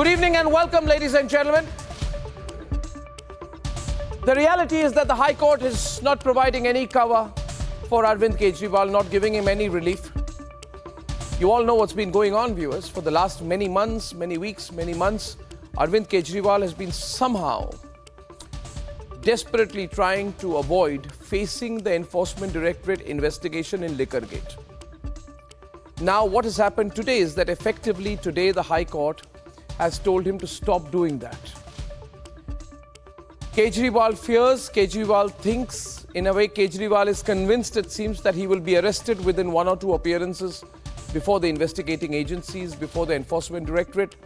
Good evening and welcome, ladies and gentlemen. The reality is that the High Court is not providing any cover for Arvind Kejriwal, not giving him any relief. You all know what's been going on, viewers. For the last many months, many weeks, many months, Arvind Kejriwal has been somehow desperately trying to avoid facing the Enforcement Directorate investigation in liquorgate. Now, what has happened today is that effectively today the High Court has told him to stop doing that. Kejriwal fears, Kejriwal thinks, in a way Kejriwal is convinced, it seems, that he will be arrested within one or two appearances before the investigating agencies, before the Enforcement Directorate.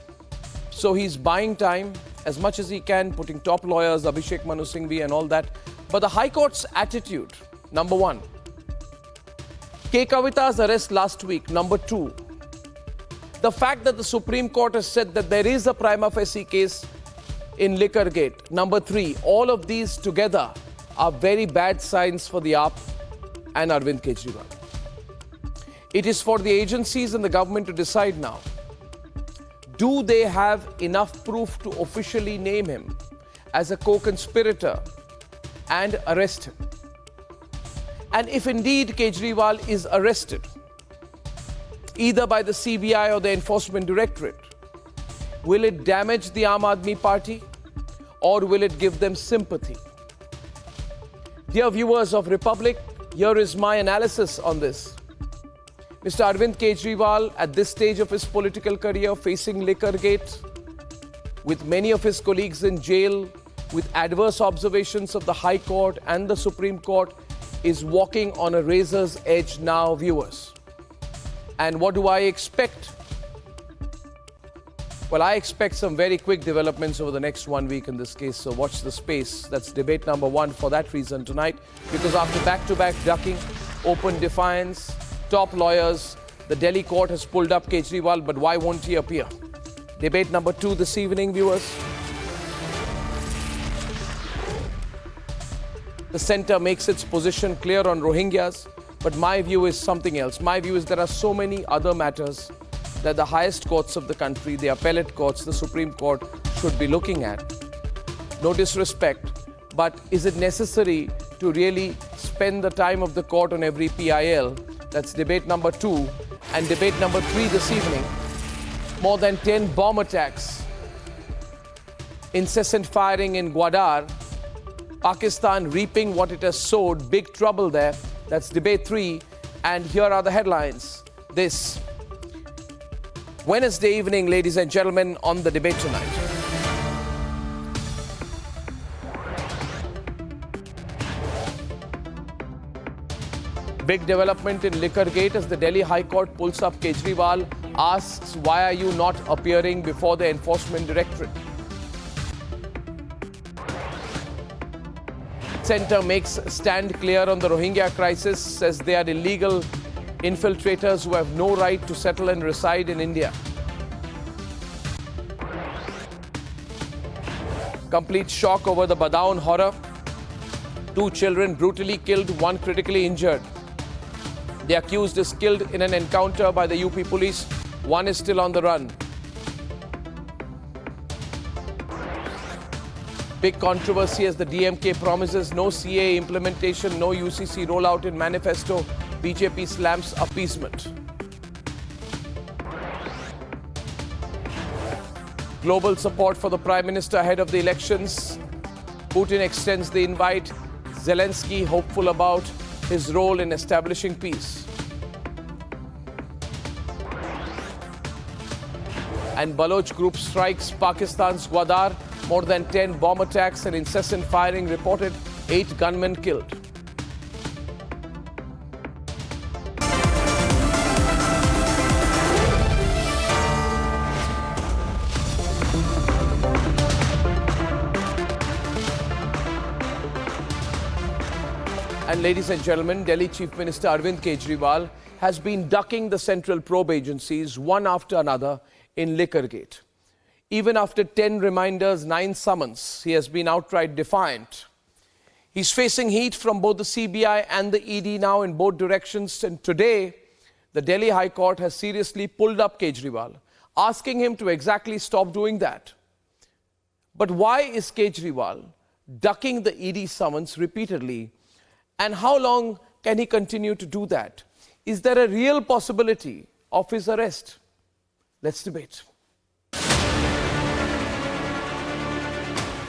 So he's buying time as much as he can, putting top lawyers, Abhishek Manu Singhvi and all that. But the High Court's attitude, number one, K. Kavita's arrest last week, number two, the fact that the Supreme Court has said that there is a prima facie case in liquorgate, number three, all of these together are very bad signs for the AAP and Arvind Kejriwal. It is for the agencies and the government to decide now. Do they have enough proof to officially name him as a co-conspirator and arrest him? And if indeed Kejriwal is arrested, either by the CBI or the Enforcement Directorate, will it damage the Aam Aadmi Party or will it give them sympathy? Dear viewers of Republic, here is my analysis on this. Mr. Arvind Kejriwal, at this stage of his political career, facing liquorgate, with many of his colleagues in jail, with adverse observations of the High Court and the Supreme Court, is walking on a razor's edge now, viewers. And what do I expect? Well, I expect some very quick developments over the next 1 week in this case, so watch the space. That's debate number one for that reason tonight, because after back-to-back ducking, Open Defiance, top lawyers, the Delhi court has pulled up Kejriwal, but why won't he appear? Debate number two this evening, viewers. The centre makes its position clear on Rohingyas, but my view is something else. My view is there are so many other matters that the highest courts of the country, the appellate courts, the Supreme Court, should be looking at. No disrespect, but is it necessary to really spend the time of the court on every PIL? That's debate number two. And debate number three this evening, more than 10 bomb attacks, incessant firing in Gwadar, Pakistan reaping what it has sowed, big trouble there. That's debate three. And here are the headlines. This Wednesday evening, ladies and gentlemen, on the debate tonight. Big development in liquorgate as the Delhi High Court pulls up Kejriwal, asks, why are you not appearing before the Enforcement Directorate? Centre makes stand clear on the Rohingya crisis, says they are illegal infiltrators who have no right to settle and reside in India. Complete shock over the Badaun horror. 2 children brutally killed, 1 critically injured. The accused is killed in an encounter by the UP police. 1 is still on the run. Big controversy as the DMK promises no CA implementation, no UCC rollout in manifesto. BJP slams appeasement. Global support for the Prime Minister ahead of the elections. Putin extends the invite. Zelensky hopeful about his role in establishing peace. And Baloch group strikes Pakistan's Gwadar. More than 10 bomb attacks and incessant firing reported. 8 gunmen killed. And ladies and gentlemen, Delhi Chief Minister Arvind Kejriwal has been ducking the central probe agencies one after another in liquorgate. Even after 10 reminders, 9 summons, he has been outright defiant. He's facing heat from both the CBI and the ED now in both directions. And today, the Delhi High Court has seriously pulled up Kejriwal, asking him to exactly stop doing that. But why is Kejriwal ducking the ED summons repeatedly? And how long can he continue to do that? Is there a real possibility of his arrest? Let's debate.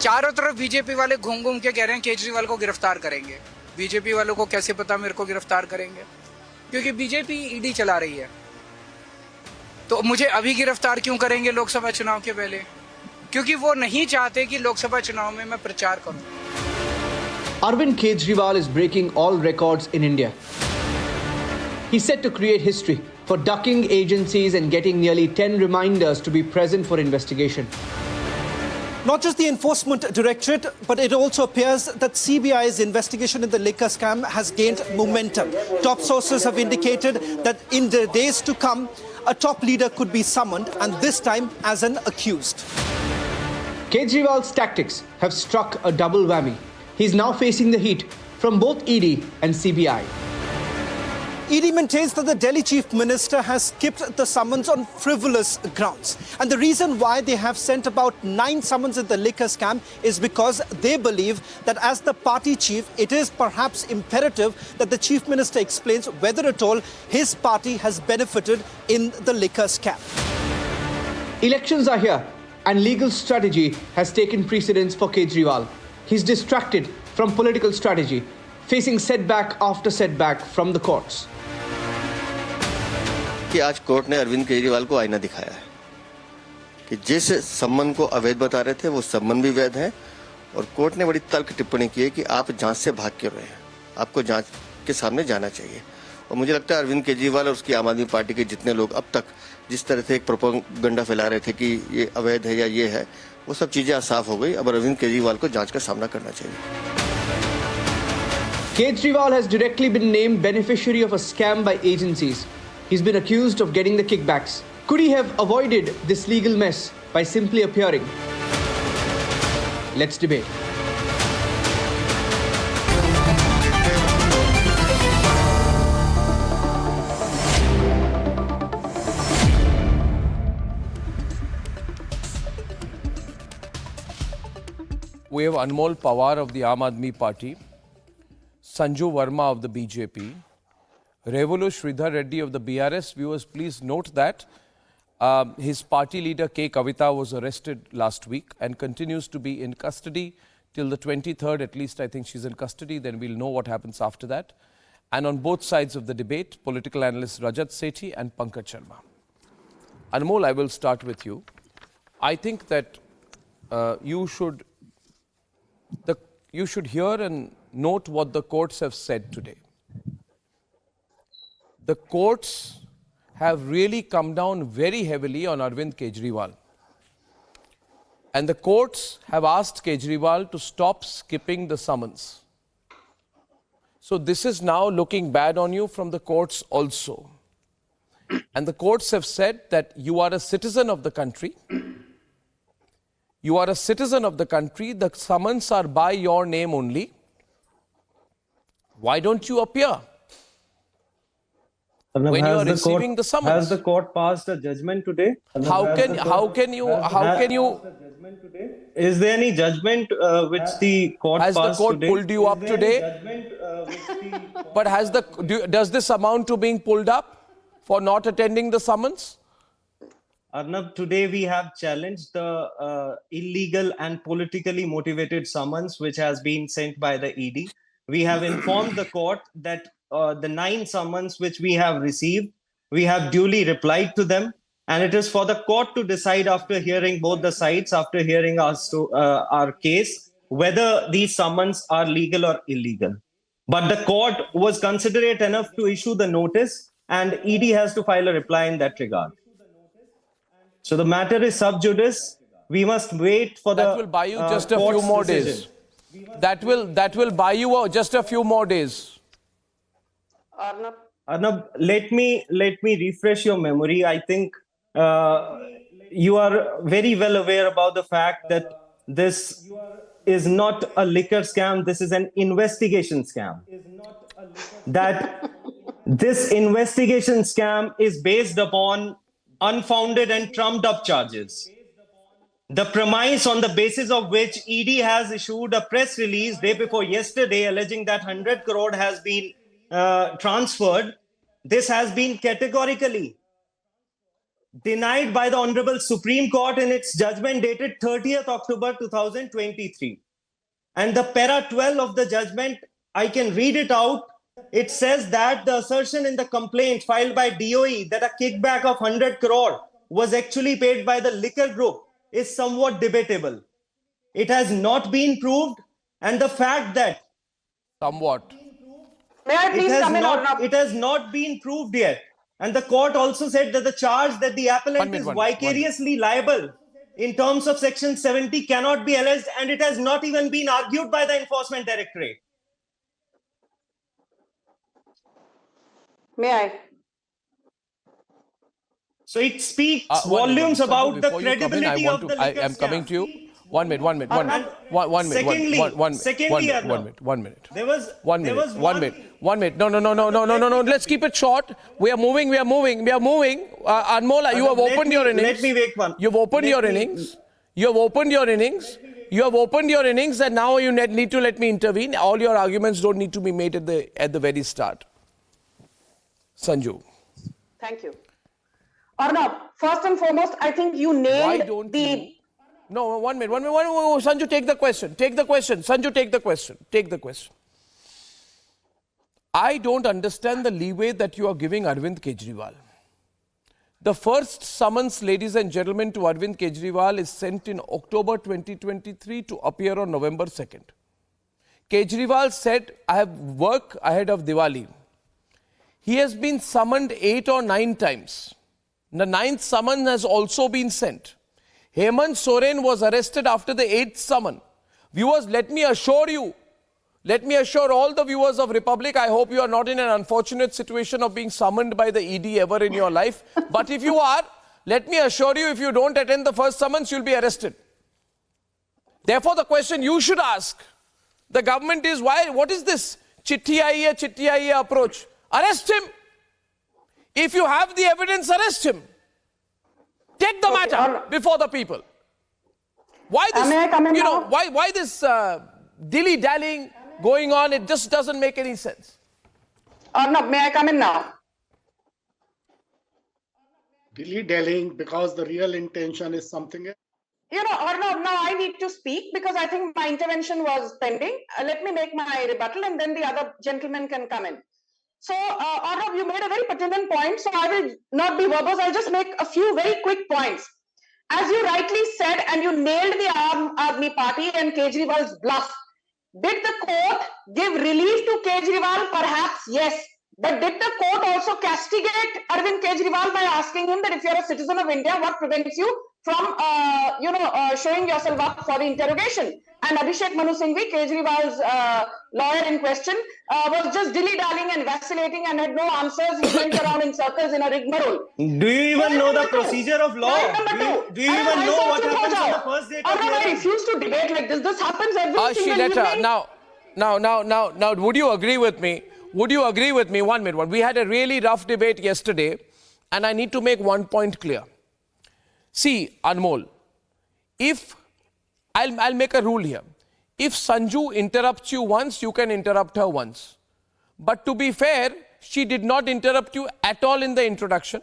चारों तरफ BJP वाले घूम घूम के कह रहे हैं केजरीवाल को गिरफ्तार करेंगे। बीजेपी वालों को कैसे पता मेरे को गिरफ्तार करेंगे? क्योंकि बीजेपी ईडी चला रही है। तो मुझे अभी गिरफ्तार क्यों करेंगे लोकसभा चुनाव के पहले? क्योंकि वो नहीं चाहते कि लोकसभा चुनाव में मैं प्रचार करूं। Arvind Kejriwal is breaking all records in India. He's set to create history for ducking agencies and getting nearly 10 reminders to be present for investigation. Not just the Enforcement Directorate, but it also appears that CBI's investigation in the liquor scam has gained momentum. Top sources have indicated that in the days to come, a top leader could be summoned, and this time as an accused. Kejriwal's tactics have struck a double whammy. He's now facing the heat from both ED and CBI. ED maintains that the Delhi Chief Minister has skipped the summons on frivolous grounds. And the reason why they have sent about 9 summons in the liquor scam is because they believe that as the party chief, it is perhaps imperative that the Chief Minister explains whether at all his party has benefited in the liquor scam. Elections are here, and legal strategy has taken precedence for Kejriwal. He's distracted from political strategy, facing setback after setback from the courts. कि आज court ने अरविंद केजरीवाल को आईना दिखाया है कि जिस सम्मन को अवैध बता रहे थे वो सम्मन भी वैध है, और कोर्ट ने बड़ी तल्ख टिप्पणी की है कि आप जांच से भाग क्यों रहे हैं, आपको जांच के सामने जाना चाहिए। और मुझे लगता है अरविंद केजरीवाल और उसकी आम आदमी पार्टी के जितने लोग अब तक जिस तरह से एक प्रोपेगेंडा फैला रहे थे कि ये अवैध है या ये है, वो सब चीजें आज साफ हो गई। अब अरविंद केजरीवाल को जांच का सामना करना चाहिए। Kejriwal has directly been named beneficiary of a scam by agencies. He's been accused of getting the kickbacks. Could he have avoided this legal mess by simply appearing? Let's debate. We have Anmol Pawar of the Aam Aadmi Party, Sanju Verma of the BJP, Revolu Sridhar Reddy of the BRS. Viewers, please note that his party leader K. Kavita was arrested last week and continues to be in custody till the 23rd. At least I think she's in custody. Then we'll know what happens after that. And on both sides of the debate, political analysts Rajat Sethi and Pankaj Sharma. Anmol, I will start with you. I think that you should hear and note what the courts have said today. The courts have really come down very heavily on Arvind Kejriwal. And the courts have asked Kejriwal to stop skipping the summons. So this is now looking bad on you from the courts also. And the courts have said that you are a citizen of the country. You are a citizen of the country. The summons are by your name only. Why don't you appear when you are receiving the summons? Has the court passed a judgment today? How can you? Is there any judgment which the court Has passed the court today? pulled you up today? But does this amount to being pulled up for not attending the summons? Arnab, today we have challenged the illegal and politically motivated summons which has been sent by the ED. We have informed the court that the 9 summons which we have received, we have duly replied to them, and it is for the court to decide after hearing both the sides, after hearing our case, whether these summons are legal or illegal. But the court was considerate enough to issue the notice, and ED has to file a reply in that regard. So the matter is sub judice. We must wait for That will buy you just a few more days. That will buy you just a few more days. Arnab, let me refresh your memory. I think you are very well aware about the fact that this is not a liquor scam. This is an investigation scam. That this investigation scam is based upon unfounded and trumped up charges. The premise on the basis of which ED has issued a press release day before yesterday alleging that 100 crore has been transferred, this has been categorically denied by the Honorable Supreme Court in its judgment dated 30th October 2023. And the para 12 of the judgment, I can read it out. It says that the assertion in the complaint filed by DOE that a kickback of 100 crore was actually paid by the liquor group is somewhat debatable. It has not been proved, and the fact that Somewhat. May I please come in, Arnab? it has not been proved yet. And the court also said that the charge that the appellant is 1 minute. vicariously liable in terms of Section 70 cannot be alleged, and it has not even been argued by the Enforcement Directorate. May I? So it speaks 1 minute, volumes Sanju, about the before you come in, credibility of the I liquor am coming scam. to you. 1 minute, 1 minute, 1 minute. Secondly, Arnab, One minute. there was 1 minute. one- 1 minute. 1 minute. No. Let's keep it short. We are moving. Anmol, you have opened your innings. Let me make one. You've opened your innings. You have opened your innings, and now you need to let me intervene. All your arguments don't need to be made at the very start. Sanju. Thank you. Arnab, first and foremost, I think you Why nailed don't the... you? No, 1 minute. Sanju, take the question. Sanju, take the question. I don't understand the leeway that you are giving Arvind Kejriwal. The first summons, ladies and gentlemen, to Arvind Kejriwal is sent in October 2023 to appear on November 2nd. Kejriwal said, I have work ahead of Diwali. He has been summoned 8 or 9 times. The 9th summon has also been sent. Hemant Soren was arrested after the 8th summon. Viewers, let me assure all the viewers of Republic, I hope you are not in an unfortunate situation of being summoned by the ED ever in your life. But if you are, let me assure you, if you don't attend the first summons, you'll be arrested. Therefore, the question you should ask the government is, what is this chitti aiye approach? Arrest him. If you have the evidence, arrest him. Take the matter before the people. Why this, may I come in now? why this dilly-dallying going on? It just doesn't make any sense. Arnab, may I come in now? Dilly-dallying because the real intention is something else. Arnab, now I need to speak because I think my intervention was pending. Let me make my rebuttal and then the other gentleman can come in. So, Arnab, you made a very pertinent point, so I will not be verbose. I'll just make a few very quick points. As you rightly said, and you nailed the Aam Aadmi Party and Kejriwal's bluff. Did the court give relief to Kejriwal? Perhaps, yes. But did the court also castigate Arvind Kejriwal by asking him that if you're a citizen of India, what prevents you from, showing yourself up for the interrogation? And Abhishek Manu Singhvi, Kejriwal's lawyer in question, was just dilly-dallying and vacillating and had no answers. He went around in circles in a rigmarole. Do you even know the procedure of law? Do you even know what happens on the first day of I hearing? refuse to debate like this. This happens every single evening. Now, would you agree with me? 1 minute. We had a really rough debate yesterday, and I need to make one point clear. See, Anmol, if I'll make a rule here. If Sanju interrupts you once, you can interrupt her once. But to be fair, she did not interrupt you at all in the introduction.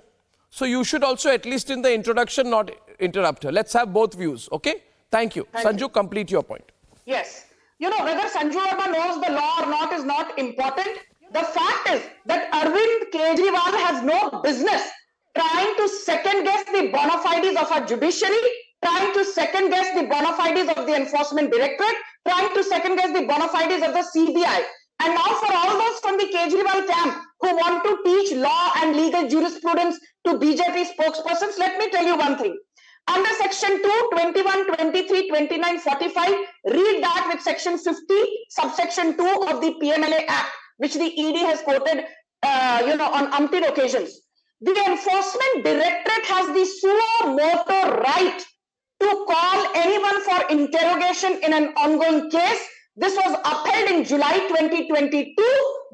So you should also, at least in the introduction, not interrupt her. Let's have both views, okay? Thank you. Sanju, complete your point. Yes. Whether Sanju Verma knows the law or not is not important. The fact is that Arvind Kejriwal has no business trying to second guess the bona fides of our judiciary, trying to second guess the bona fides of the Enforcement Directorate, trying to second guess the bona fides of the CBI. And now for all those from the Kejriwal camp who want to teach law and legal jurisprudence to BJP spokespersons, let me tell you one thing. Under Section 2, 21, 23, 29, 45, read that with Section 50, subsection 2 of the PMLA Act, which the ED has quoted, on umpteen occasions. The Enforcement Directorate has the suo motu right to call anyone for interrogation in an ongoing case. This was upheld in July 2022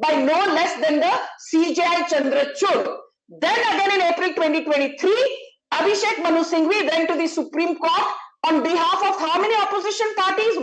by no less than the CJI Chandrachud. Then again in April 2023, Abhishek Manu Singhvi went to the Supreme Court on behalf of how many opposition parties?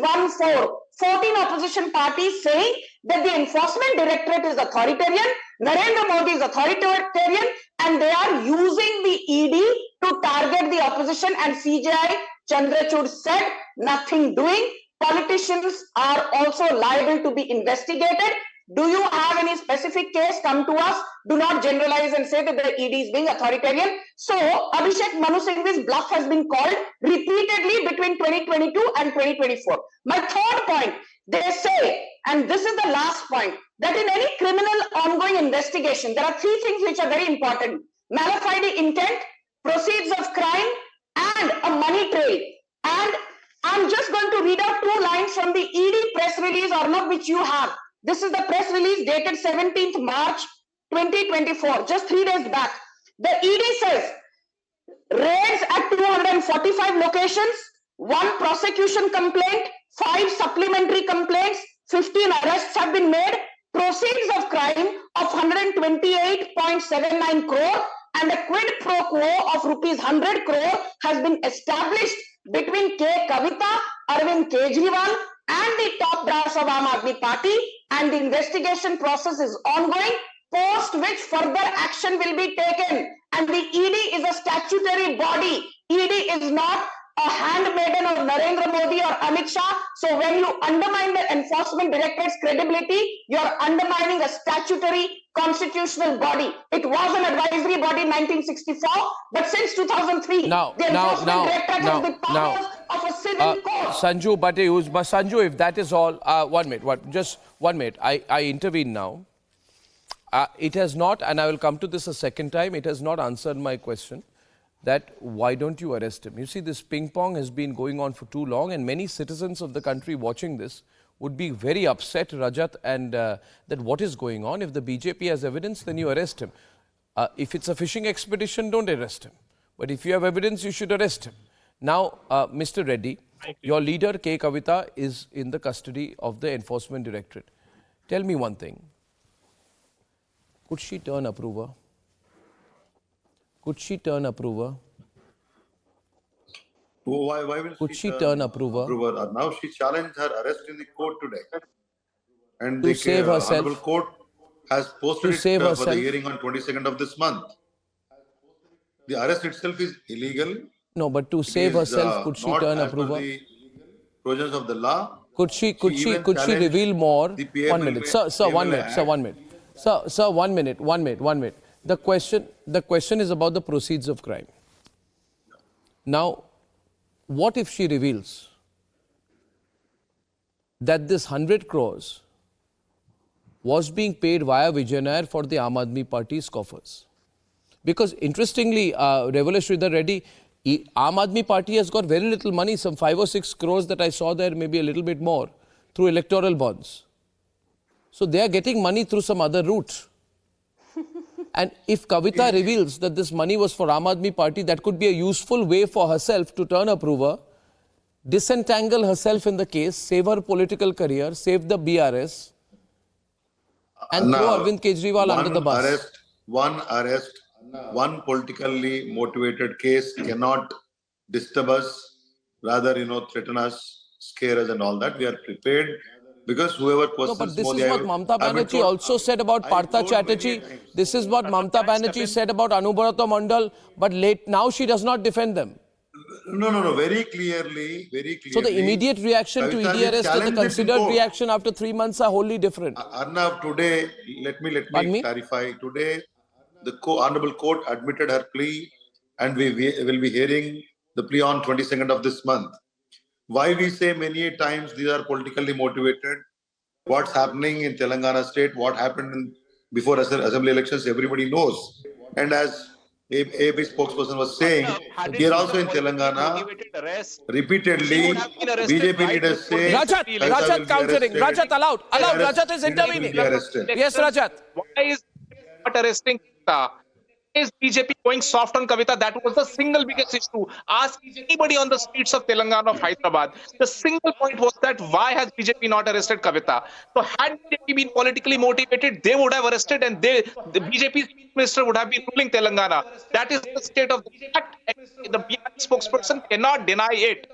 14 opposition parties, saying that the Enforcement Directorate is authoritarian, Narendra Modi is authoritarian, and they are using the ED to target the opposition. And CJI Chandrachud said, nothing doing. Politicians are also liable to be investigated. Do you have any specific case? Come to us. Do not generalize and say that the ED is being authoritarian. So, Abhishek Manu Singhvi's bluff has been called repeatedly between 2022 and 2024. My third point, they say, and this is the last point, that in any criminal ongoing investigation, there are three things which are very important: malafide intent, proceeds of crime, and a money trail. And I'm just going to read out 2 lines from the ED press release, Arnab, which you have. This is the press release dated 17th March 2024, just 3 days back. The ED says, raids at 245 locations, 1 prosecution complaint, 5 supplementary complaints, 15 arrests have been made, proceeds of crime of 128.79 crore, and a quid pro quo of rupees 100 crore has been established between K. Kavita, Arvind Kejriwal, and the top brass of Aam Aadmi Party, and the investigation process is ongoing, post which further action will be taken. And the ED is a statutory body. ED is not a handmaiden of Narendra Modi or Amit Shah. So when you undermine the Enforcement Directorate's credibility, you're undermining a statutory constitutional body. It was an advisory body in 1964, but since 2003, the Enforcement Directorate has the powers of a civil court. Sanju, but Sanju, if that is all, 1 minute, just 1 minute. I intervene now. It has not, and I will come to this a second time, it has not answered my question that why don't you arrest him? You see, this ping pong has been going on for too long, and many citizens of the country watching this would be very upset, Rajat, and that what is going on. If the BJP has evidence, then you arrest him. If it's a fishing expedition, don't arrest him. But if you have evidence, you should arrest him. Now, Mr. Reddy, your leader, K. Kavita, is in the custody of the Enforcement Directorate. Tell me one thing. Could she turn approver? Could she turn approver? Why will Could she turn approver? Now she challenged her arrest in the court today. And To the save herself. Honorable Court has posted To save it for herself. the hearing on 22nd of this month. The arrest itself is illegal. No, but to save It is, herself, could she not turn as per approver? the provisions of the law. Could she even reveal more? the 1 minute, sir. 1 minute, sir. 1 minute, sir. 1 minute. 1 minute. The question is about the proceeds of crime. Now, what if she reveals that this 100 crores was being paid via Vijayanagar for the Aam Aadmi Party's coffers? Because interestingly, Revolutionary Reddy, Aam Aadmi Party has got very little money, some 5 or 6 crores that I saw there, maybe a little bit more, through electoral bonds. So they are getting money through some other route. And if Kavita reveals that this money was for Aam Aadmi Party, that could be a useful way for herself to turn approver, disentangle herself in the case, save her political career, save the BRS, and throw Arvind Kejriwal under the bus. One one politically motivated case cannot disturb us, rather, threaten us, scare us and all that. We are prepared. Because whoever questions No, but this Modi, is what Mamata Banerjee also said about Partha Chatterjee. This is what Mamata Banerjee said about Anubrata Mandal. But now she does not defend them. No. Very clearly. So the immediate reaction to ED arrest and the considered reaction after 3 months are wholly different. Arnab, today, let me clarify. Today, the Honorable Court admitted her plea, and we will be hearing the plea on 22nd of this month. Why we say many times these are politically motivated? What's happening in Telangana state, what happened before assembly elections, everybody knows. And as AB spokesperson was saying, here also in Telangana, repeatedly, BJP leaders say... Rajat countering. Rajat allowed. Rajat is intervening. Yes, Rajat. Why is not arresting Kavita? is BJP going soft on Kavita? That was the single biggest issue. Ask anybody on the streets of Telangana, of Hyderabad. The single point was that why has BJP not arrested Kavita? So had BJP been politically motivated, they would have arrested, and the BJP minister would have been ruling Telangana. That is the state of the fact. The BJP spokesperson cannot deny it.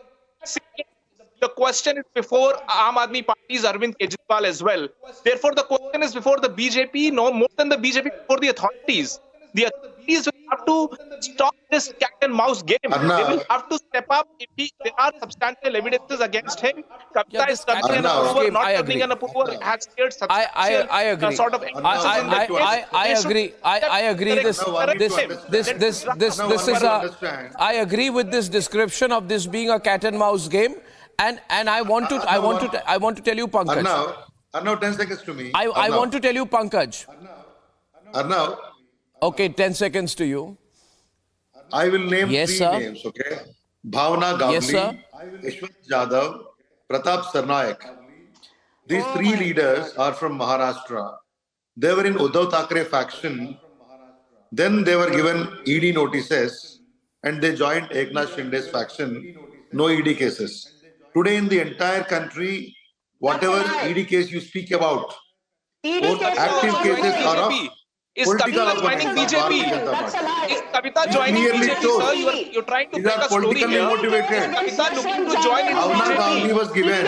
The question is before Aam Aadmi Party's Arvind Kejriwal as well. Therefore, the question is before the BJP, no more than the BJP, before the authorities. The authorities will have to stop this cat and mouse game. Arnab. They will have to step up if there are substantial evidences against him. Kavita is coming an approver, not coming an approver, has shared substantial I agree. sort of I agree. This is a. I agree with this description of this being a cat and mouse game, and I want to tell you, Pankaj. Arnab, 10 seconds to me. I want to tell you, Pankaj. Arnab. Okay, 10 seconds to you. I will name Yes, three sir. names, okay? Bhavna Gavli, Yes, sir. Ishwat Jadhav, Pratap Sarnaik. These three leaders are from Maharashtra. They were in Uddhav Thackeray faction. Then they were given ED notices and they joined Eknath Shinde's faction. No ED cases. Today in the entire country, whatever ED case you speak about, active cases are of Is Kavita joining BJP? Is Kavita joining BJP, sir? You're trying to These make are a story politically here. motivated. Is Kavita looking to join into Bhavna Gavli BJP? was given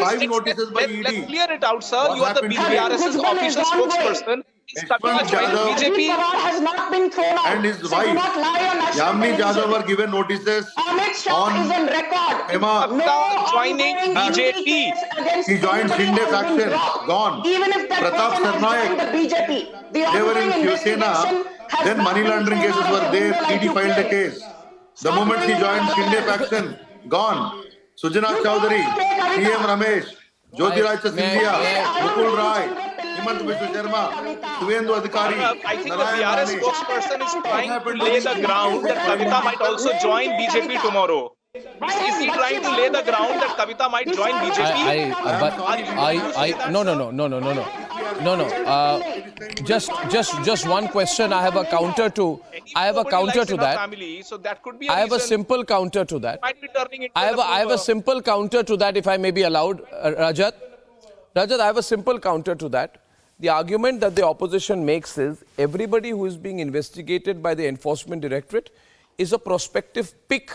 5 notices by Let's ED. clear it out, sir. What You are the happened to BJP's him? official spokesperson. Is Kavita joining Jadhav BJP? has not been thrown out. And his So wife, do not lie on national Yamini television. Jadhav, were given notices Amit Shah on is on record. Emma. Kavita joining ongoing BJP. case against He joined anybody Shinde has been faction. dropped. Gone. Even if that Pratap person has Sarnaik. joined the BJP. The They were in ongoing Shiv investigation Sena. has Then not money been laundering thrown cases out were of there. window like ED you filed a claim. case. The Stop moment he bringing joined it Shinde alive. faction, gone. Sujana You Chowdhury, don't take Kavita. CM Ramesh, Jyotiraj Scindia, May- Mukul Rai, Himant Biswa Sharma, Suvendu Adhikari, I think the Narayan BRS Rane. spokesperson is trying to happened lay to the BJP? ground that Kavita might also join BJP tomorrow. Is he trying to lay the ground that Kavita might join BJP? Just one question. I have a counter to. I have a counter to that. Family, so that could be I have a reason. simple counter to that. Might be turning into I have a simple counter to that, if I may be allowed, Rajat. Rajat, I have a simple counter to that. The argument that the opposition makes is everybody who is being investigated by the Enforcement Directorate is a prospective pick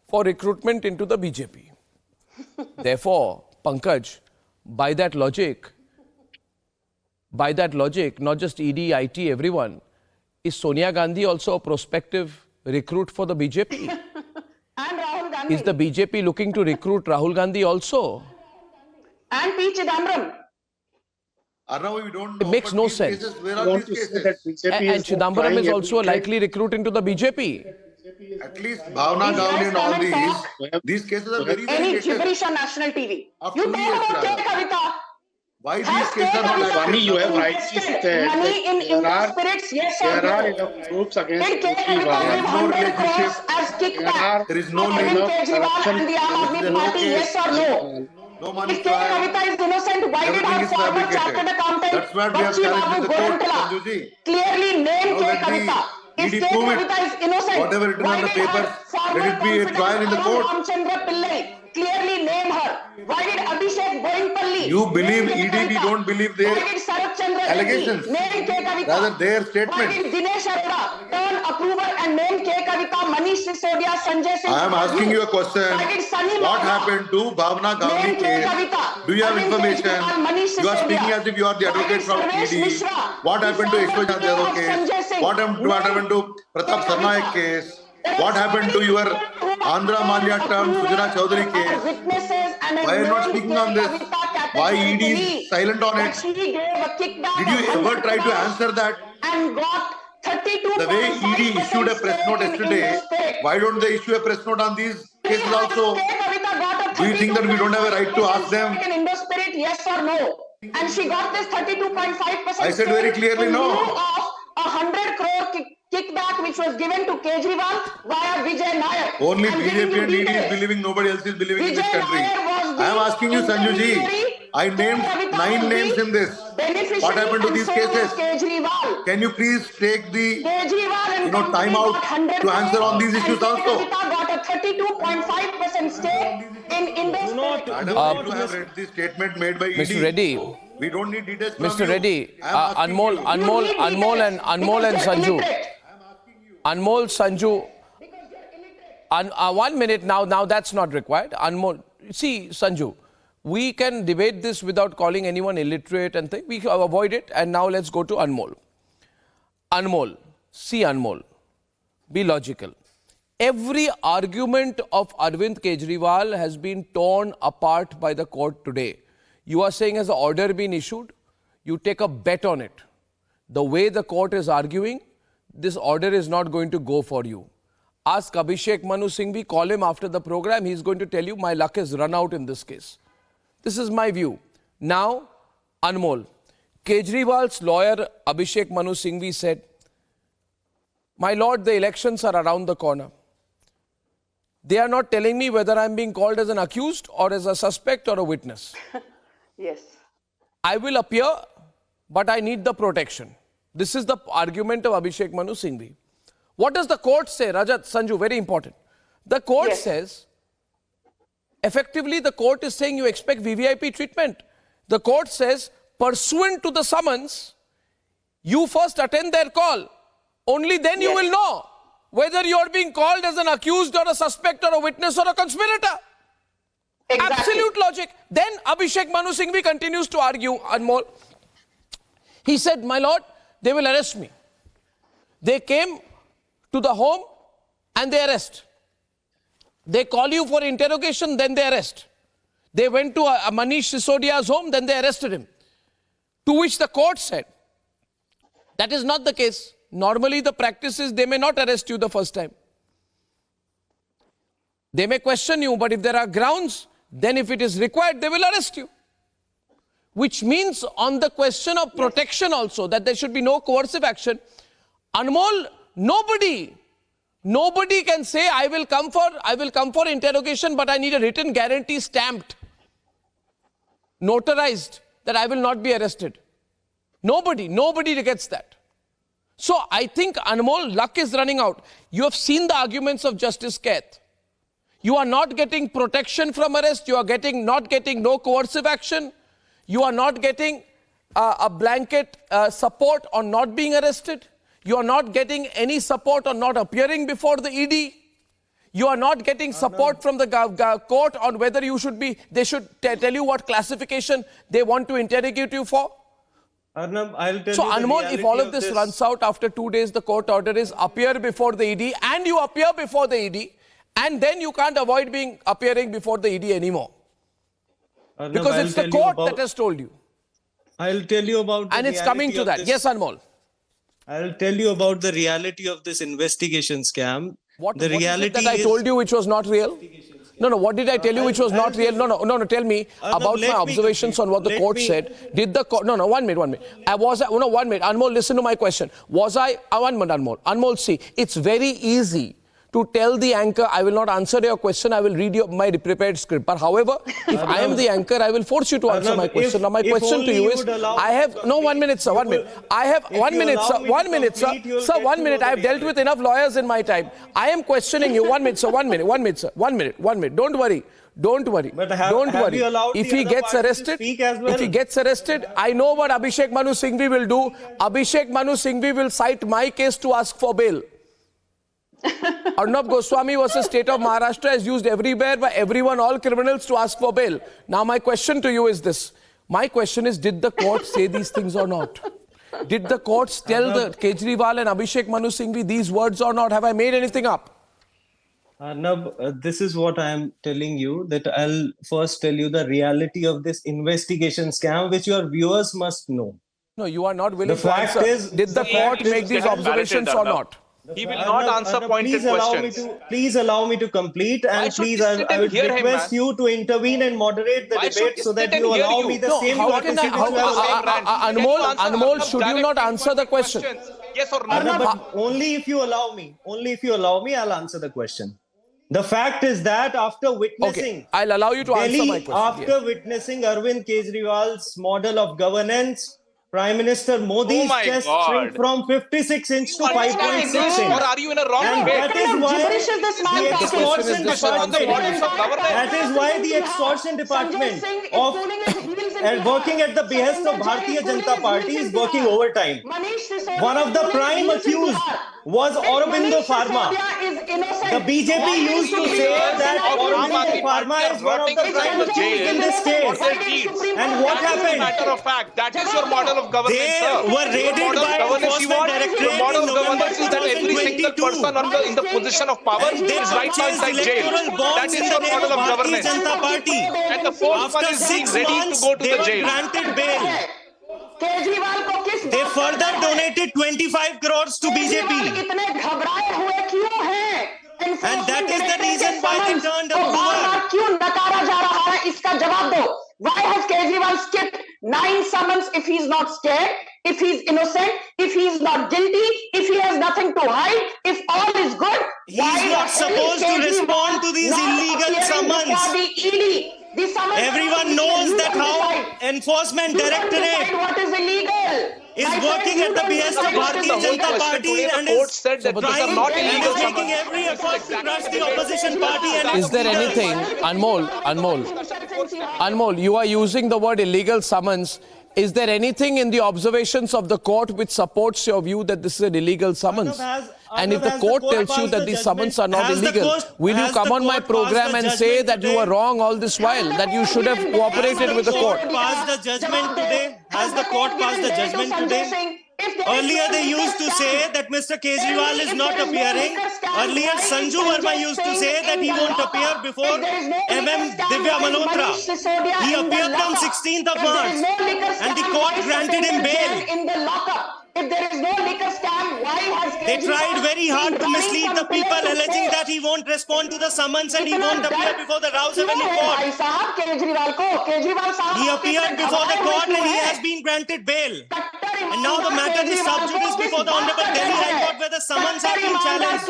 for recruitment into the BJP. Therefore, Pankaj, by that logic, not just ED, IT, everyone, is Sonia Gandhi also a prospective recruit for the BJP? And Rahul Gandhi. Is the BJP looking to recruit Rahul Gandhi also? And P. Chidambaram. Arnab, we don't know. It makes but no these sense. cases, where I are want these to say cases? that BJP And is Chidambaram trying is also a every likely recruit into the BJP. At least Bhavna Gavli and all these cases are very, very Any latest. gibberish on national TV. Of You 2 talk years, about K. rather. Kavita. Why Has these cases are not K. like Swami, you have Kavita rightly invested said money in that Indian spirits, yes or there are no? enough groups against Did K. Kavita Kejriwal. give no 100 crores relationship. as kickback? There is no to Arvind enough Kejriwal corruption. and the Aam There is Aadmi no Party, case. yes or no? No money If K. trial. Kavita is innocent, why did Everything our is former fabricated. chartered accountant That's what we have Bachi challenged Babu in the court, Gorantala Sanjuji. clearly name Now K. let the Kavita? If ED K. prove it. Kavita is innocent, Whatever written why on the did her papers, former let it be a confidant trial in the Arun court. Ramchandra Pillai clearly name her? Why did Abhishek Boingpalli You believe name K. ED, we Kavita? don't believe their Why did Sarath Chandra allegations. Reddy name K. Kavita? Rather, their Why statements. did Dinesh Arora turn approver and name K. Kavita, Manish Sisodia, Sanjay Singh? I am asking you a question. Why did Sunny What Baba happened to Bhavna Gavli name K. case? Kavita? Do you have Arvind information? Kejriwal, Manish You are Sisodia. speaking as if you are the Why advocate did from Sarvesh ED. Mishra, What the happened to former Ishwat PA Jadhav of case? Sanjay Singh? What happened to Pratap Sarnaik case? What happened to your Andhra Maliatam Sujana Chowdhury case? Witnesses and Why are you not speaking on this? Why ED is silent on it? Did Did you ever try to answer that? And got 32. The way ED issued a press note yesterday, why don't they issue a press note on these cases also? Do you think that we don't have a right to ask them? In Indo-Spirit, yes or no? And she got this 32.5%. I said very clearly no. Of 100 crore kickback which was given to Kejriwal via Vijay Nayak. Only I'm giving BJP you and ED is details. believing, nobody else is believing in this Vijay country. Nair was I am asking you, Sanjuji. I named 9 names in this. What happened to these cases? Can you please take the time out to answer on these issues also? Got a 32.5% stake in Indus. Madam, you have read the statement made by ED. Mr. Reddy. We don't need details from Mr. you. Reddy, Anmol and Sanju. Anmol, Sanju. 1 minute now that's not required. Anmol, see, Sanju, we can debate this without calling anyone illiterate and things. We avoid it. And now let's go to Anmol. Anmol, see Anmol, be logical. Every argument of Arvind Kejriwal has been torn apart by the court today. You are saying has the order been issued? You take a bet on it. The way the court is arguing, this order is not going to go for you. Ask Abhishek Manu Singhvi, call him after the program. He's going to tell you my luck has run out in this case. This is my view. Now, Anmol, Kejriwal's lawyer Abhishek Manu Singhvi said, my lord, the elections are around the corner. They are not telling me whether I'm being called as an accused or as a suspect or a witness. Yes. I will appear, but I need the protection. This is the argument of Abhishek Manu Singhvi. What does the court say? Rajat, Sanju, very important. The court says, effectively the court is saying you expect VVIP treatment. The court says, pursuant to the summons, you first attend their call. Only then you will know whether you are being called as an accused or a suspect or a witness or a conspirator. Exactly. Absolute logic. Then Abhishek Manu Singhvi continues to argue, Anmol. He said, my lord, they will arrest me. They came to the home and they arrest. They call you for interrogation, then they arrest. They went to Manish Sisodia's home, then they arrested him. To which the court said, that is not the case. Normally the practice is they may not arrest you the first time. They may question you, but if there are grounds, then if it is required, they will arrest you. Which means on the question of protection also, that there should be no coercive action. Anmol, nobody can say, I will come for interrogation, but I need a written guarantee stamped, notarized, that I will not be arrested. Nobody gets that. So I think, Anmol, luck is running out. You have seen the arguments of Justice Kaith. You are not getting protection from arrest. You are not getting no coercive action. You are not getting a blanket support on not being arrested. You are not getting any support on not appearing before the ED. You are not getting support from the court on whether you should be, they should tell you what classification they want to interrogate you for. Arnab, I'll tell so you Anmol, if all of this runs out after 2 days, the court order is appear before the ED, and you appear before the ED, and then you can't avoid appearing before the ED anymore. Arnab, because it's the court that has told you. I'll tell you about and it's coming to that. Yes, Anmol. I'll tell you about the reality of this investigation scam. What is it that I told you which was not real? No, what did I tell you which was not real? No, tell me about my observations on what the court said. Did the court, 1 minute. 1 minute. Anmol, listen to my question. Was I, 1 minute, Anmol. Anmol, see, it's very easy to tell the anchor, I will not answer your question, I will read my prepared script. But however, if I am the anchor, I will force you to answer my question. Now my question to you is, I have, 1 minute, sir, 1 minute. I have, 1 minute, sir, 1 minute, sir. Sir, 1 minute, I have dealt with enough lawyers in my time. I am questioning you, 1 minute, sir, 1 minute, 1 minute, sir, 1 minute. Don't worry. If he gets arrested, I know what Abhishek Manu Singhvi will do. Abhishek Manu Singhvi will cite my case to ask for bail. Arnab Goswami versus State of Maharashtra is used everywhere by everyone, all criminals, to ask for bail. Now my question to you is this. My question is, did the court say these things or not? Did the courts tell the Kejriwal and Abhishek Manu Singhvi these words or not? Have I made anything up? Arnab, this is what I am telling you, that I'll first tell you the reality of this investigation scam, which your viewers must know. No, you are not willing to answer. Did the court make these observations or not? He will not answer pointed questions. Please allow me to complete, and please, I would request you to intervene and moderate the debate so that you allow me the same opportunity. Anmol, should you not answer the question? Yes or no? But only if you allow me. Only if you allow me, I'll answer the question. The fact is that after witnessing... Okay, I'll allow you to answer my question. After witnessing Arvind Kejriwal's model of governance, Prime Minister Modi's chest shrink from 56 inch to 5.6 inch. Or are you in a wrong And bed? that is why the extortion department, that is why the extortion department of working at the behest of Bharatiya Janata Party is working overtime. One of the prime accused was Aurobindo Pharma. The BJP used to say that Aurobindo Pharma is one of the prime accused in this case. And what happened? Matter of fact, that is your model of governance. They were raided by enforcement directorate. The model of governance is that every single person in the position of power is right now inside jail. That is your model of governance. And the fourth one is being ready to go to the jail. Granted bail. They further donated 25 crores to BJP. And that is the reason why they turned over. Why has Kejriwal skipped 9 summons if he's not scared, if he's innocent, if he's not guilty, if he has nothing to hide, if all is good? He's not supposed to respond to these illegal summons. Everyone knows that how enforcement directorate what is illegal is working at the behest of Bharatiya Janata Party and is making every effort to crush the opposition party. And is there anything, Anmol, you are using the word illegal summons. Is there anything in the observations of the court which supports your view that this is an illegal summons? And if the court tells you that these summons are not illegal, will you come on my program and say that you were wrong all this while, that you should have cooperated with the court? Has the court passed the judgment today? Earlier they used to say that Mr. Kejriwal is not appearing. Earlier Sanju Verma used to say that he won't appear before MM Divya Malhotra. He appeared on 16th of March and the court granted him bail. If there is no liquor scam, why has They tried very hard to mislead the people, alleging that he won't respond to the summons and he won't appear before the Rao Avenue court. He appeared before the court and he has been granted bail. And now the matter is sub judice before the Honorable Delhi High Court where the summons have been challenged.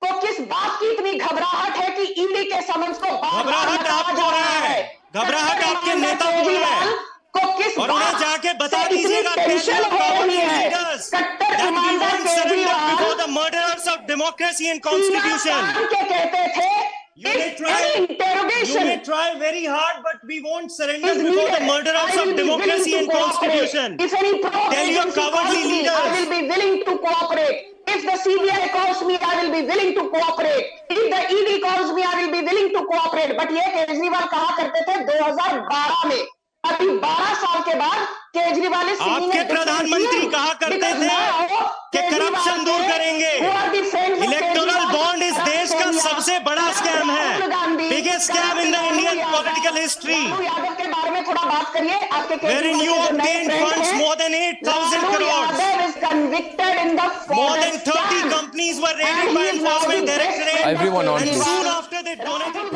को किस बात की इतनी घबराहट है कि ED के summons को घबराहट आपको हो रहा है, घबराहट आपके नेता को हो रहा है और उन्हें जाके बता दीजिएगा leaders that we won't surrender before the murderers of democracy and constitution. You may try very hard, but we won't surrender before the murderers of democracy and constitution. Tell your cowardly leaders. I will be willing to cooperate. If the CBI calls me, I will be willing to cooperate. If the ED calls me, I will be willing to cooperate. But ये केजरीवाल कहा करते थे 2012 में. अभी 12 साल के बाद केजरीवाल आपके प्रधानमंत्री कहा करते थे कि करप्शन दूर करेंगे. इलेक्टोरल बॉन्ड इस देश का सबसे बड़ा स्कैम है. Biggest scam in the Indian political history. Wherein you obtained funds more than 8,000 crores. More than 30 companies were raided by enforcement directorate. Everyone on and soon after they donated.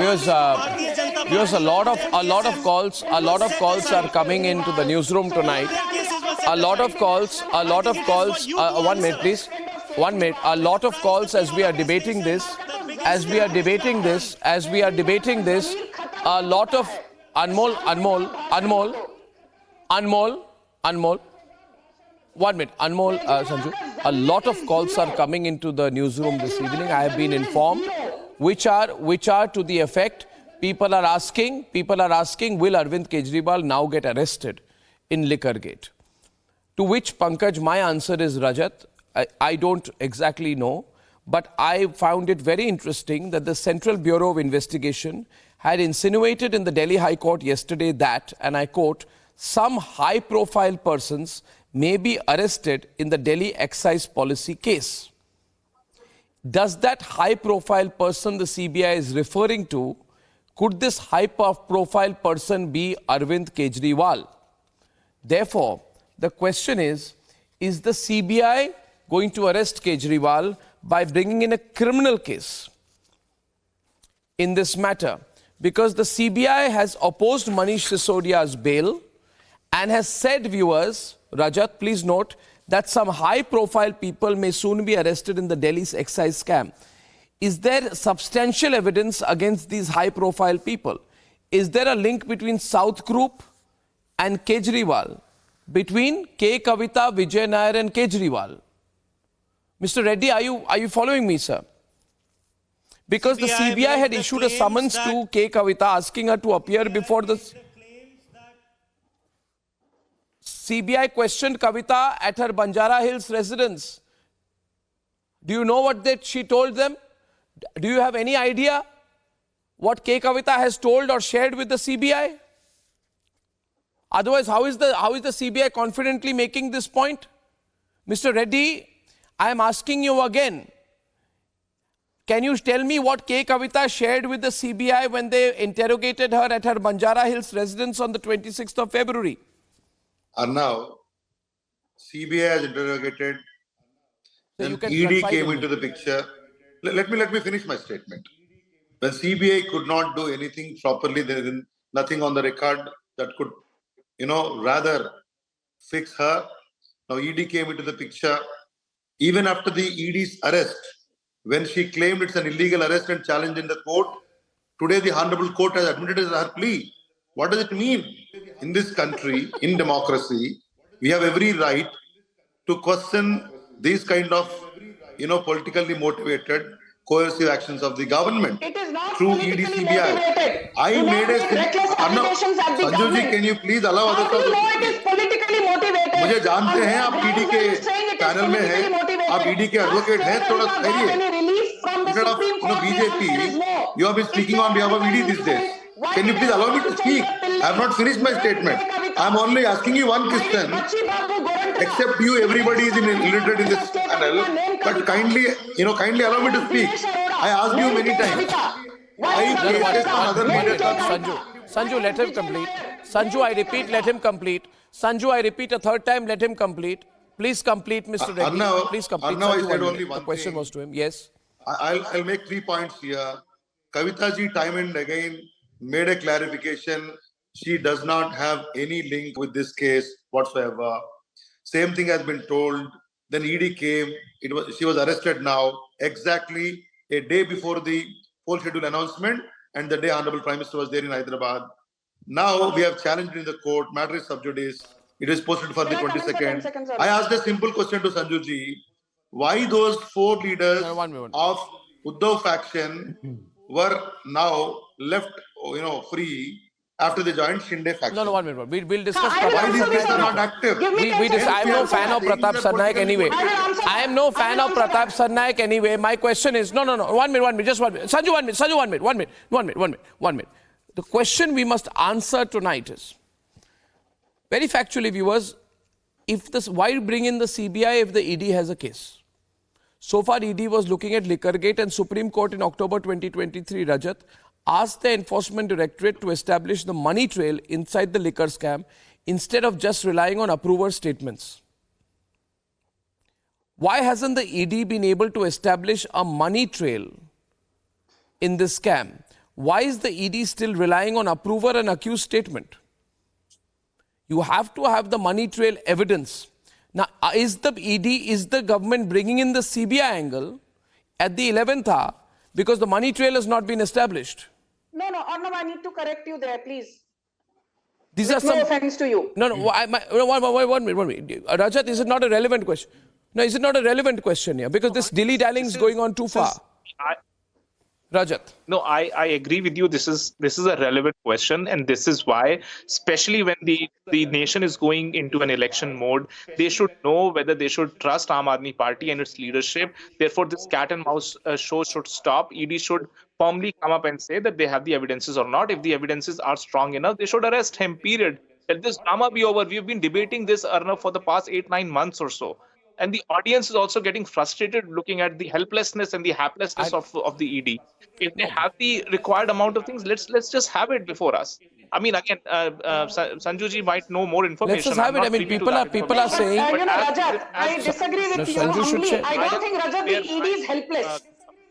Viewers, a lot of calls are coming into the newsroom tonight. A lot of calls. 1 minute, please. 1 minute. A lot of calls as we are debating this. A lot of Anmol. 1 minute. Anmol, Sanju. A lot of calls are coming into the newsroom this evening. I have been informed, which are to the effect. People are asking, will Arvind Kejriwal now get arrested in liquorgate? To which, Pankaj, my answer is Rajat. I don't exactly know, but I found it very interesting that the Central Bureau of Investigation had insinuated in the Delhi High Court yesterday that, and I quote, some high-profile persons may be arrested in the Delhi excise policy case. Does that high-profile person the CBI is referring to, could this high-profile person be Arvind Kejriwal? Therefore, the question is the CBI going to arrest Kejriwal by bringing in a criminal case in this matter? Because the CBI has opposed Manish Sisodia's bail and has said, viewers, Rajat, please note, that some high-profile people may soon be arrested in the Delhi's excise scam. is there substantial evidence against these high-profile people? Is there a link between South Group and Kejriwal, between K. Kavita, Vijay Nair and Kejriwal? Mr. Reddy, are you following me, sir? Because the CBI had issued a summons to K. Kavita asking her to appear before the... CBI questioned Kavita at her Banjara Hills residence. Do you know what she told them? Do you have any idea what K. Kavita has told or shared with the CBI? Otherwise, how is the CBI confidently making this point? Mr. Reddy, I am asking you again. Can you tell me what K. Kavita shared with the CBI when they interrogated her at her Banjara Hills residence on the 26th of February? Arnab, CBI has interrogated, then ED came into the picture. Let me finish my statement. When CBI could not do anything properly, there is nothing on the record that could, rather fix her. Now ED came into the picture. Even after the ED's arrest, when she claimed it's an illegal arrest and challenged in the court, today the Honorable Court has admitted her plea. What does it mean? In this country, in democracy, we have every right to question these kind of, politically motivated, coercive actions of the government. It is not through politically ED-CBI. motivated. I made a reckless accusations at the Sanju government. ji, can you please allow How others do you to know it is politically motivated? मुझे जानते हैं आप ED के panel में हैं, आप ED के advocate हैं, थोड़ा ठहरिए. Instead of BJP, you have been speaking on behalf of ED these days. Can you please allow me to speak? I have not finished my statement. I am only asking you one question. Except you, everybody is illiterate in this panel. But kindly allow me to speak. I asked you many times. Sanju, let him complete. Sanju, I repeat, let him complete. Sanju, I repeat a third time, let him complete. Please complete, Mr. Reddy. Please complete. Arnab, I said only one The question was to him. Yes. I'll make 3 points here. Kavita ji time and again made a clarification. She does not have any link with this case whatsoever. Same thing has been told. Then ED came. She was arrested now exactly a day before the poll schedule announcement and the day Honorable Prime Minister was there in Hyderabad. Now we have challenged in the court. Matter is sub judice. It is posted for the 22nd. I asked a simple question to Sanju ji. Why those 4 leaders of Uddhav faction were now left, free after they joined Shinde faction? No, 1 minute. We'll discuss. Why these guys are not active? I am no fan of Pratap Sarnaik anyway. I am no fan of Pratap Sarnaik anyway. My question is, no. 1 minute, just 1 minute. Sanju, 1 minute. 1 minute. The question we must answer tonight is, very factually, viewers, why bring in the CBI if the ED has a case? So far, ED was looking at liquorgate, and Supreme Court in October 2023, Rajat, asked the Enforcement Directorate to establish the money trail inside the liquor scam instead of just relying on approver statements. Why hasn't the ED been able to establish a money trail in this scam? Why is the ED still relying on approver and accused statement? You have to have the money trail evidence. Now, is the government bringing in the CBI angle at the 11th hour because the money trail has not been established? No, Arnab, I need to correct you there, please. These are some... No offense to you. No, 1 minute. Rajat, is it not a relevant question? No, is it not a relevant question here? Because this dilly-dallying is going on too far. Rajat. No, I agree with you. This is a relevant question, and this is why, especially when the nation is going into an election mode, they should know whether they should trust Aam Aadmi Party and its leadership. Therefore, this cat and mouse show should stop. ED should firmly come up and say that they have the evidences or not. If the evidences are strong enough, they should arrest him, period. Let this drama be over. We've been debating this, Arnab, for the past 8-9 months or so. And the audience is also getting frustrated looking at the helplessness and the haplessness of the ED. If they have the required amount of things, let's just have it before us. I mean, again, Sanju ji might know more information. Let's just have it. I mean, people are saying... Rajat, I disagree with you humbly. I don't think, Rajat, the ED is helpless.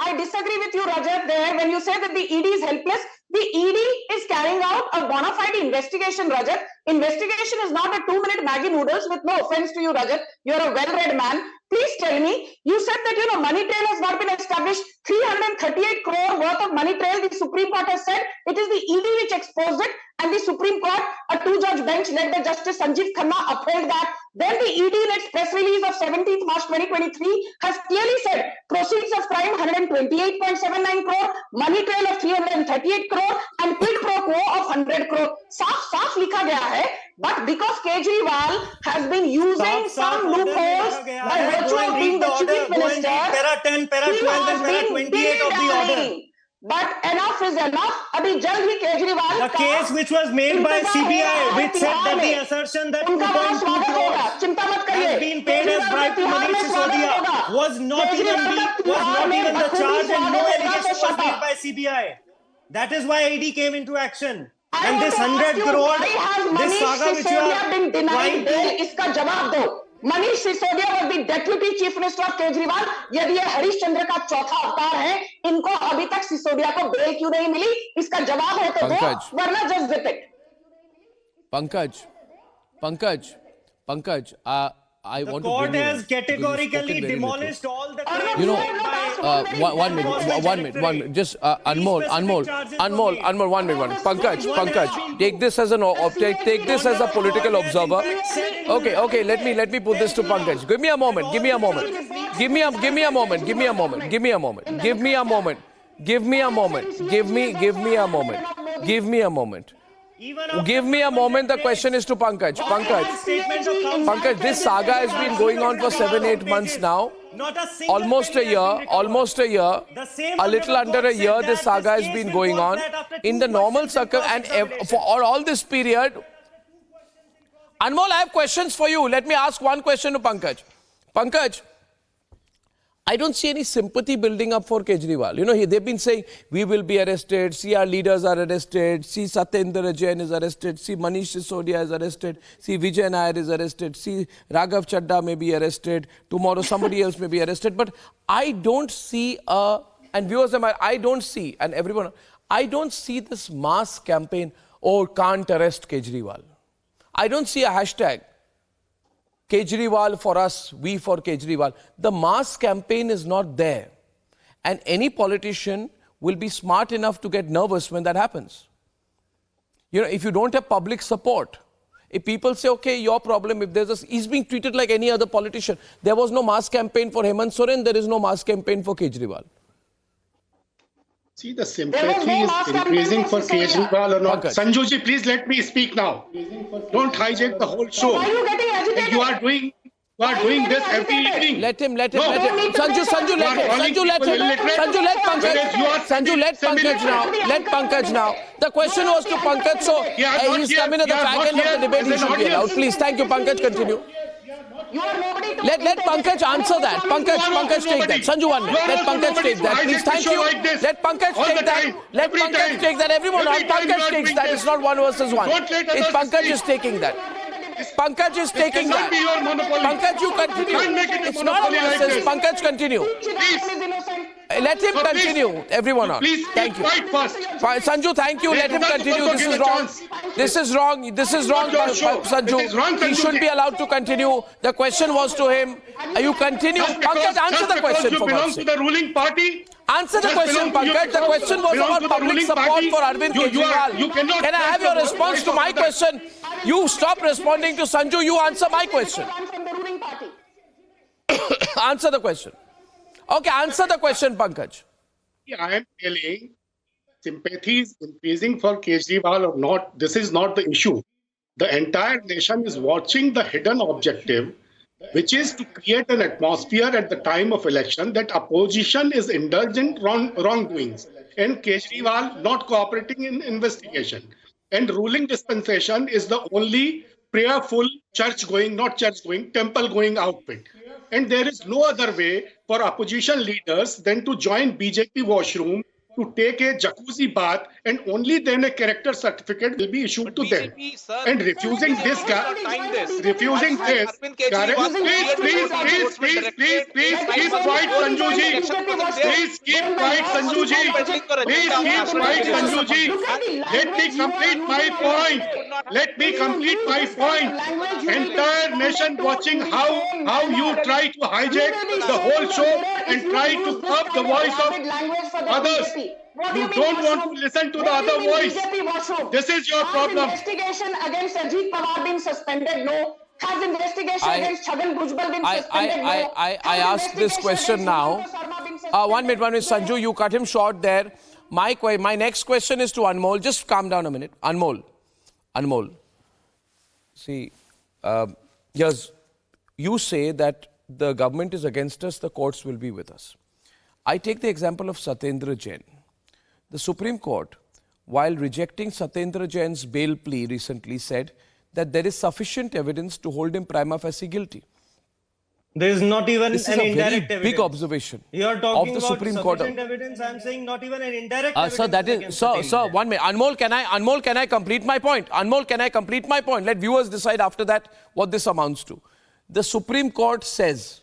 I disagree with you, Rajat, there. When you say that the ED is helpless, the ED is carrying out a bona fide investigation, Rajat. Investigation is not a 2-minute Maggi noodles, with no offense to you, Rajat. You're a well-read man. Please tell me, you said that, money trail has not been established. 330 exposed it, and the Supreme Court, a 2-judge bench led by Justice Sanjeev Khanna, upheld that. Then the ED in its press release of 17th March 2023 has clearly said proceeds of crime 128.79 crore, money trail of 338 crore, and quid pro quo of 100 crore. साफ लिखा गया है, but because Kejriwal has been using some loopholes by virtue of being the chief minister, para 10, para 12, and para 28 of the order. But enough is enough. अभी जल्द ही Kejriwal the case which was made by CBI, which said that the assertion that 2.2 crores has been paid as bribe to Manish Sisodia was not even the charge, and no allegation was made by CBI. That is why ED came into action. And this 100 crore, this saga which you are been denied trying to... इसका जवाब दो. Manish Sisodia was the deputy chief minister of Kejriwal. यदि ये हरिश्चंद्र का चौथा अवतार है, इनको अभी तक सिसोदिया को बेल क्यों नहीं मिली? इसका जवाब है तो दो, वरना just zip it. Pankaj, I want to. The court has categorically demolished all the claims. You know, 1 minute. Just Anmol, 1 minute. Pankaj, take this as take this as a political observer. Okay. Let me put this to Pankaj. Give me a moment. Give me a moment. The question is to Pankaj. Pankaj, this saga has been going on for 7-8 months now. Almost a year. A little under a year, this saga has been going on. In the normal circle, and for all this period. Anmol, I have questions for you. Let me ask one question to Pankaj. Pankaj, I don't see any sympathy building up for Kejriwal. You know, they've been saying, we will be arrested, see our leaders are arrested, see Satyendra Jain is arrested, see Manish Sisodia is arrested, see Vijay Nair is arrested, see Raghav Chadha may be arrested, tomorrow somebody else may be arrested. But I don't see and viewers, I don't see, and everyone, I don't see this mass campaign, oh, can't arrest Kejriwal. I don't see a hashtag. Kejriwal for us, we for Kejriwal. The mass campaign is not there. And any politician will be smart enough to get nervous when that happens. You know, if you don't have public support, if people say, okay, your problem, if there's he's being treated like any other politician. There was no mass campaign for Hemant Soren, there is no mass campaign for Kejriwal. See, the sympathy is increasing for Kejriwal or not. Sanjuji, please let me speak now. Don't hijack the whole show. Why are you getting agitated? You are doing this every evening. Let him. Sanju, let Pankaj now. The question was to Pankaj, so he's coming at the back end of the debate. He should be allowed. Please, thank you, Pankaj. Continue. Let Pankaj answer that. Pankaj take that. Sanju, 1 minute. Let Pankaj take that. Please, thank you. Let Pankaj take that. Let Pankaj take that. Everyone, Pankaj takes that. It's not 1 versus 1. It's Pankaj is taking that. Pankaj is taking that. Pankaj, you continue. It's not a versus. Pankaj, continue. Let him continue. Everyone on. Thank you. Sanju, thank you. Let him continue. This is wrong, Sanju. He should be allowed to continue. The question was to him. You continue. Pankaj, answer the question for God's sake. The ruling party. Answer the question, Pankaj. The question was about public support for Arvind Kejriwal. Can I have your response to my question? You stop responding to Sanju. You answer my question. Answer the question. Okay, answer the question, Pankaj. I am telling sympathy is increasing for Kejriwal or not. This is not the issue. The entire nation is watching the hidden objective, which is to create an atmosphere at the time of election that opposition is indulgent wrongdoings and Kejriwal not cooperating in investigation. And ruling dispensation is the only prayerful, church-going, not church-going, temple-going outfit. And there is no other way for opposition leaders than to join BJP washroom, to take a jacuzzi bath, and only then a character certificate will be issued to them. And refusing this, please keep quiet, Sanjuji. Please keep quiet, Sanjuji. Let me complete my point. Let me complete my point. Entire nation watching how you try to hijack the whole show and try to curb the voice of others. You don't want to listen to the other voice. This is your problem. Has investigation against Ajit Pawar been suspended? No. Has investigation against Chhagan Bhujbal been suspended? No. I asked this question now. 1 minute, Sanju, you cut him short there. My next question is to Anmol. Just calm down a minute. Anmol. See, yes, you say that the government is against us, the courts will be with us. I take the example of Satyendra Jain. The Supreme Court, while rejecting Satyendra Jain's bail plea recently, said that there is sufficient evidence to hold him prima facie guilty. There is not even This an is a indirect very evidence. Big observation. You are talking of the about Supreme Court. sufficient evidence. I am saying not even an indirect evidence. Sir, that is, sir, 1 minute. Anmol, can I complete my point? Anmol, can I complete my point? Let viewers decide after that what this amounts to. The Supreme Court says,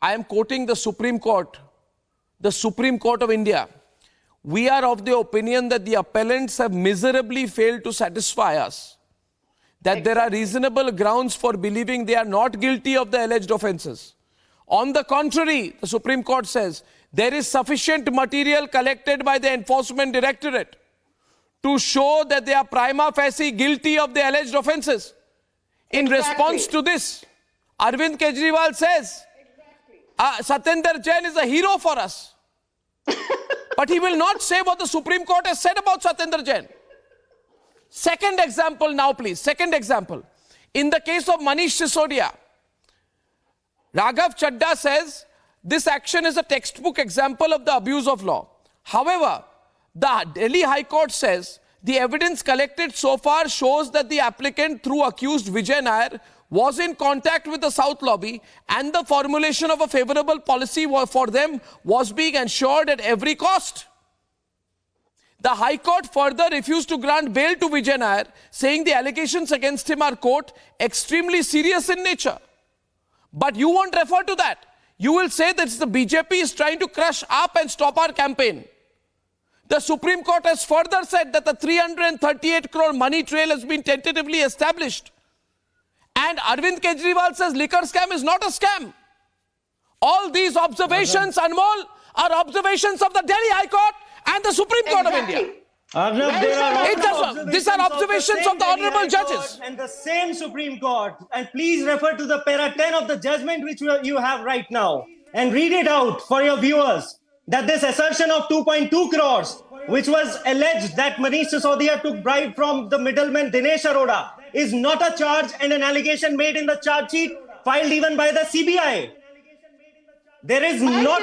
I am quoting the Supreme Court of India. We are of the opinion that the appellants have miserably failed to satisfy us, that there are reasonable grounds for believing they are not guilty of the alleged offences. On the contrary, the Supreme Court says, there is sufficient material collected by the Enforcement Directorate to show that they are prima facie guilty of the alleged offences. In response to this, Arvind Kejriwal says, Satyendra Jain is a hero for us. But he will not say what the Supreme Court has said about Satyendra Jain. Second example now, please. Second example. In the case of Manish Sisodia, Raghav Chadda says this action is a textbook example of the abuse of law. However, the Delhi High Court says the evidence collected so far shows that the applicant, through accused Vijay Nair, was in contact with the South Lobby and the formulation of a favorable policy for them was being ensured at every cost. The High Court further refused to grant bail to Vijay Nair, saying the allegations against him are, quote, extremely serious in nature. But you won't refer to that. You will say that the BJP is trying to crush up and stop our campaign. The Supreme Court has further said that the 338 crore money trail has been tentatively established. And Arvind Kejriwal says liquor scam is not a scam. All these observations, Anmol, are observations of the Delhi High Court and the Supreme Court of India. Arnab, these are observations of the honorable judges. And the same Supreme Court. And please refer to the para 10 of the judgment which you have right now. And read it out for your viewers. That this assertion of 2.2 crores, which was alleged that Manish Sisodia took bribe from the middleman Dinesh Arora, is not a charge and an allegation made in the charge sheet filed even by the CBI. There is no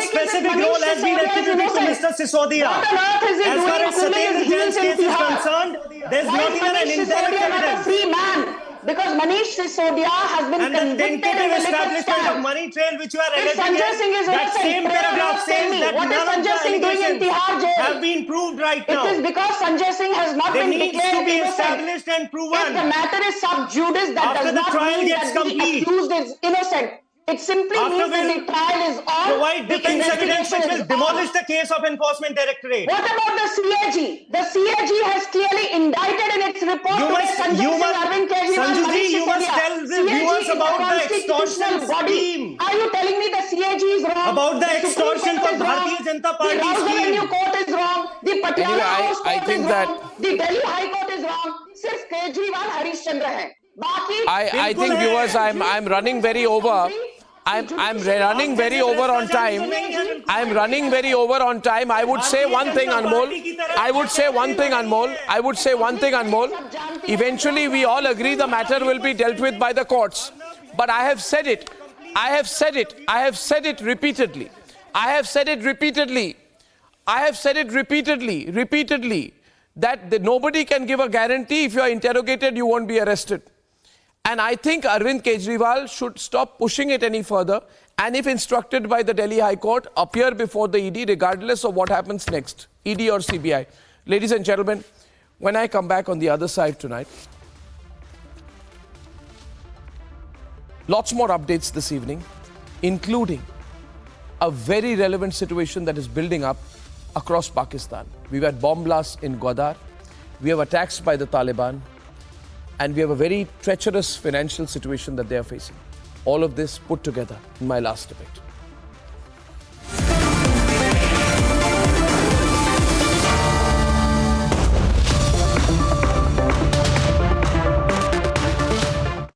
specific role has been attributed to Mr. Sisodia. As far as Satyendra Jain's case is concerned, there's not even an indirect evidence. Free man, because Manish Sisodia has been convicted in the establishment of money trail, which you are alleging, that same paragraph says that what is none of the Sanjay Singh doing in Tihar jail? have been proved right now. It is because Sanjay Singh has not been declared to be innocent. established and proven. If the matter is sub judice, that After does the not trial mean gets that complete. the accused is innocent. It simply means that the trial is on. Provide defense evidence which will demolish the case of Enforcement Directorate. What about the CAG? The CAG has clearly indicted in its report Arvind Kejriwal. Sanjuji, you must tell the viewers about the extortion scheme. Are you telling me the CAG is wrong? About the extortion for Bharatiya Janata Party scheme. The Revenue Court is wrong. The Patiala House Court is wrong. The Delhi High Court is wrong. Sirf Kejriwal Harish Chandra hai. I think viewers, I'm running very over. I'm running very over on time. I'm running very over on time. I would say one thing, Anmol. Eventually, we all agree the matter will be dealt with by the courts. But I have said it. Repeatedly, that nobody can give a guarantee if you are interrogated, you won't be arrested. And I think Arvind Kejriwal should stop pushing it any further and, if instructed by the Delhi High Court, appear before the ED regardless of what happens next, ED or CBI. Ladies and gentlemen, when I come back on the other side tonight, lots more updates this evening, including a very relevant situation that is building up across Pakistan. We've had bomb blasts in Gwadar. We have attacks by the Taliban. and we have a very treacherous financial situation that they are facing. All of this put together in my last debate.